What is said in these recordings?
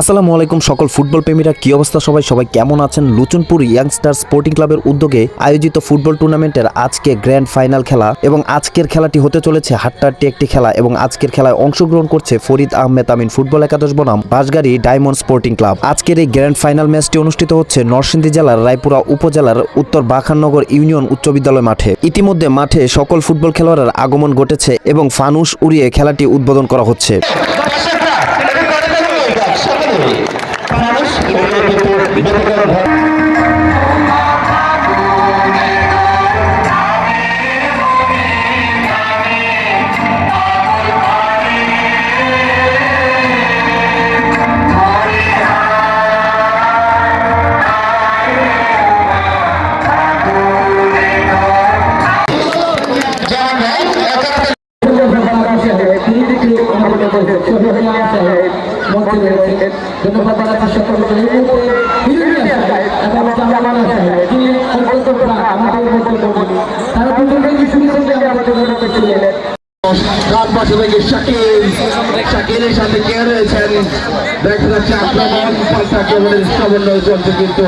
আসসালামু আলাইকুম সকল ফুটবল প্রেমীরা, কি অবস্থা সবাই কেমন আছেন? লুচনপুর ইয়াংস্টার স্পোর্টিং ক্লাবের উদ্যোগে আয়োজিত ফুটবল টুর্নামেন্টের আজকে গ্র্যান্ড ফাইনাল খেলা এবং আজকের খেলাটি হতে চলেছে হাট্টাহাট্টি একটি খেলা এবং আজকের খেলায় অংশগ্রহণ করছে ফরিদ আহমেদ আমিন ফুটবল একাদশ বনাম বাঁশগাড়ী ডায়মন্ড স্পোর্টিং ক্লাব। আজকের এই গ্র্যান্ড ফাইনাল ম্যাচটি অনুষ্ঠিত হচ্ছে নরসিংদী জেলার রায়পুরা উপজেলার উত্তর বাখাননগর ইউনিয়ন উচ্চ বিদ্যালয় মাঠে। ইতিমধ্যে মাঠে সকল ফুটবল খেলোয়াড়ের আগমন ঘটেছে এবং ফানুস উড়িয়ে খেলাটি উদ্বোধন করা হচ্ছে। শাকিলের সাথে কে রয়েছেন দেখা যাচ্ছে আক্রমণ পাল্টা কেবলের সমন্বয় চলছে, কিন্তু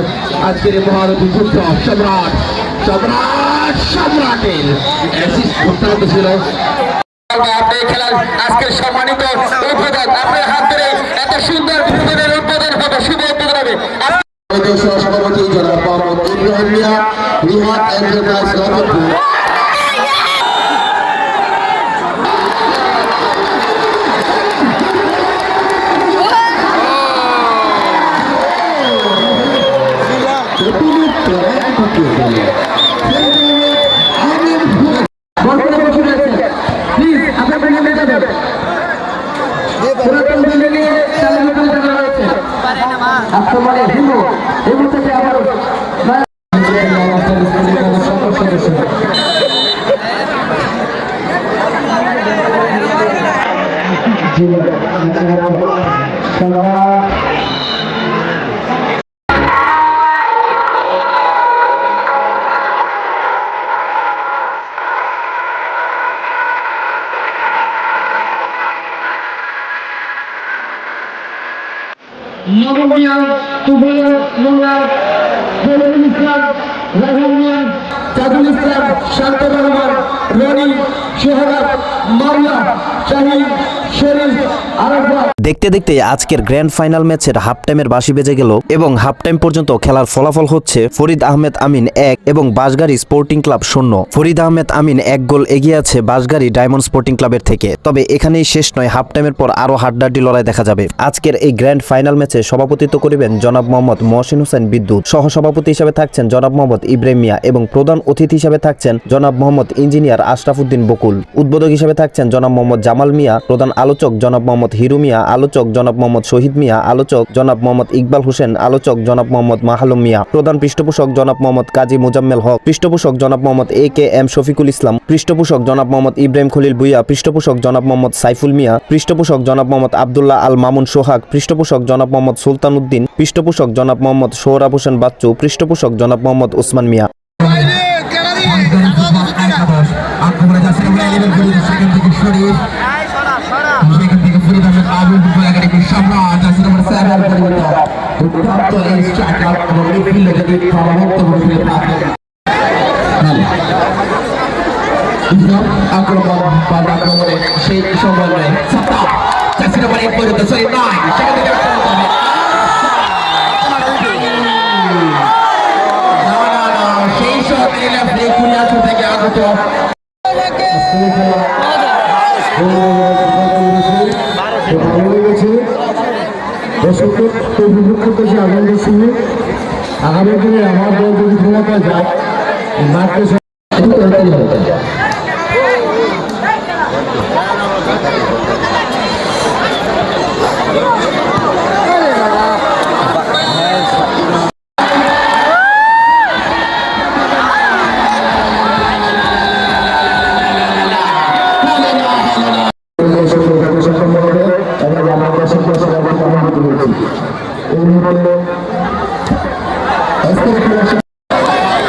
আজকের এই মহারথী যুদ্ধ সম্রাটের অত্যন্ত ছিল। আপনি খেলার আজকের সম্মানিত উদ্বোধক, আপনার হাত ধরে এত সুন্দর উদ্বোধনের উদ্বোধন হবে, শুভ উদ্বোধন হবে। সভাপতি জনাব মোহাম্মদ ইব্রাহিম মিয়া, রিহাদ এন্টারপ্রাইজ রতনপুর। নবমিয়া তুফাইল মোল্লা, ফরিদুল ইসলাম, রাহুল মিয়া, জাদুল ইসলাম, শান্ত রহমান, রনি, সোহাগ, মাওলা, শাহিন, শরীফ, আরাফাত। দেখতে দেখতে আজকের গ্র্যান্ড ফাইনাল ম্যাচের হাফ টাইমের বাঁশি বেজে গেল এবং হাফ টাইম পর্যন্ত খেলার ফলাফল হচ্ছে ফরিদ আহমেদ আমিন 1 এবং বাঁশগাড়ী স্পোর্টিং ক্লাব 0। ফরিদ আহমেদ আমিন 1 গোল এগিয়ে আছে বাঁশগাড়ী ডায়মন্ড স্পোর্টিং ক্লাবের থেকে। তবে এখানেই শেষ নয়, হাফ টাইমের পর আরো হাড্ডাহাড্ডি লড়াই দেখা যাবে। আজকের এই গ্র্যান্ড ফাইনাল ম্যাচে সভাপতিত্ব করিবেন জনাব মোহাম্মদ মহসিন হোসেন বিদ্যুৎ, সহসভাপতি হিসেবে থাকছেন জনাব মোহাম্মদ ইব্রাহিম মিয়া এবং প্রধান অতিথি হিসেবে থাকছেন জনাব মোহাম্মদ ইঞ্জিনিয়ার আশরাফ উদ্দিন বকুল। উদ্বোধক হিসেবে থাকছেন জনাব মোহাম্মদ জামাল মিয়া, প্রধান আলোচক জনাব মোহাম্মদ হিরু মিয়া, আলোচক জনাব মোহাম্মদ শহীদ মিয়া, আলোচক জনাব মোহাম্মদ ইকবাল হোসেন, আলোচক জনাব মোহাম্মদ মাহালুম মিয়া, প্রধান পৃষ্ঠপোষক জনাব মোহাম্মদ কাজী মুজাম্মেল হক, পৃষ্ঠপোষক জনাব মোহাম্মদ AK-M শফিকুল ইসলাম, পৃষ্ঠপোষক জনাব মোহাম্মদ ইব্রাহিম খলিল ভুইয়া, পৃষ্ঠপোষক জনাব মোহাম্মদ সাইফুল মিয়া, পৃষ্ঠপোষক জনাব মোহাম্মদ আব্দুল্লাহ আল মামুন সোহাগ, পৃষ্ঠপোষক জনাব মোহাম্মদ সুলতান উদ্দিন, পৃষ্ঠপোষক জনাব মোহাম্মদ সোহরাব হোসেন বাচ্চু, পৃষ্ঠপোষক জনাব মোহাম্মদ ওসমান মিয়া। আক্রমণে সেই সমন্বয়ে সেই সব থেকে আগত আগামী দিনে আমার দল যদি ক্ষমতা যায়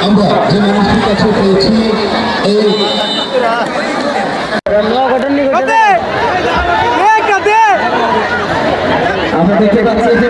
আমরা যে মানুষটির কাছে পেয়েছি এই আমরা দেখতে পাচ্ছি যে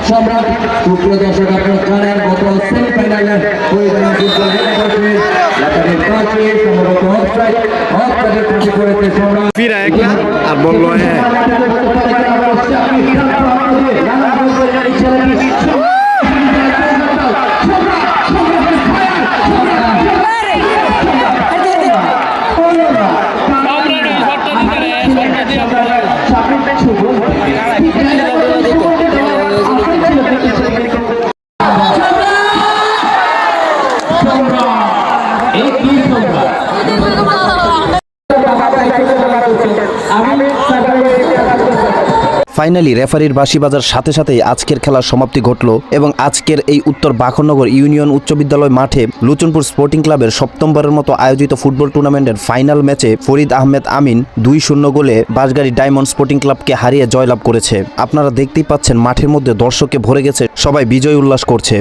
সম্রাট সুপ্রিয় দর্শক আপনারা জানেন গত সেমিফাইনালে পরিধানের ফুটবল সম্ভবত অফসাইডের ত্রুটি করেছে সম্রাট ফিরা একলা আর বললো হ্যাঁ ফাইনালি রেফারির বাঁশি বাজার সাথে সাথেই আজকের খেলার সমাপ্তি ঘটল এবং আজকের এই উত্তর বাখরনগর ইউনিয়ন উচ্চ বিদ্যালয় মাঠে লুচনপুর স্পোর্টিং ক্লাবের সপ্তমবারের মতো আয়োজিত ফুটবল টুর্নামেন্টের ফাইনাল ম্যাচে ফরিদ আহমেদ আমিন 2-0 গোলে বাঁশগাড়ি ডায়মন্ড স্পোর্টিং ক্লাবকে হারিয়ে জয়লাভ করেছে। আপনারা দেখতেই পাচ্ছেন মাঠের মধ্যে দর্শকে ভরে গেছে, সবাই বিজয় উল্লাস করছে।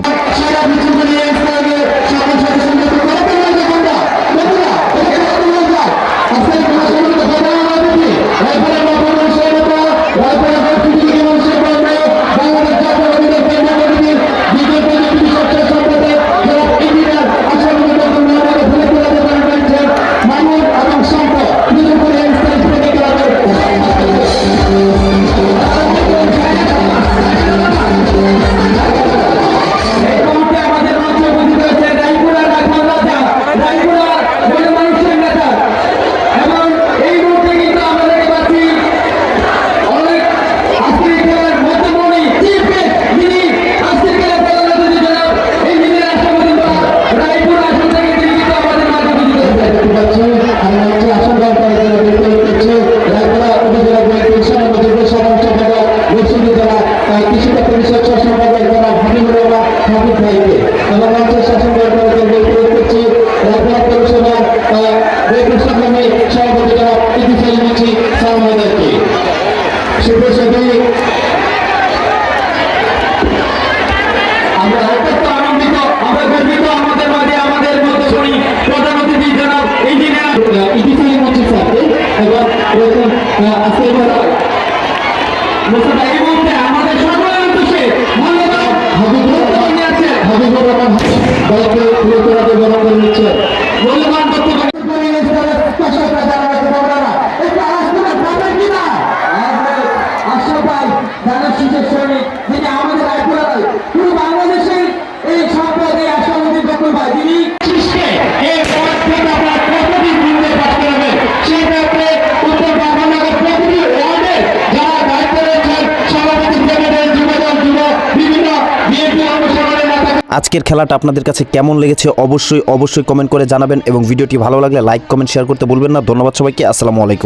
আজকের খেলাটা আপনাদের কাছে কেমন লেগেছে অবশ্যই কমেন্ট করে জানাবেন এবং ভিডিওটি ভালো লাগলে লাইক কমেন্ট শেয়ার করতে ভুলবেন না। ধন্যবাদ সবাইকে, আসসালামু আলাইকুম।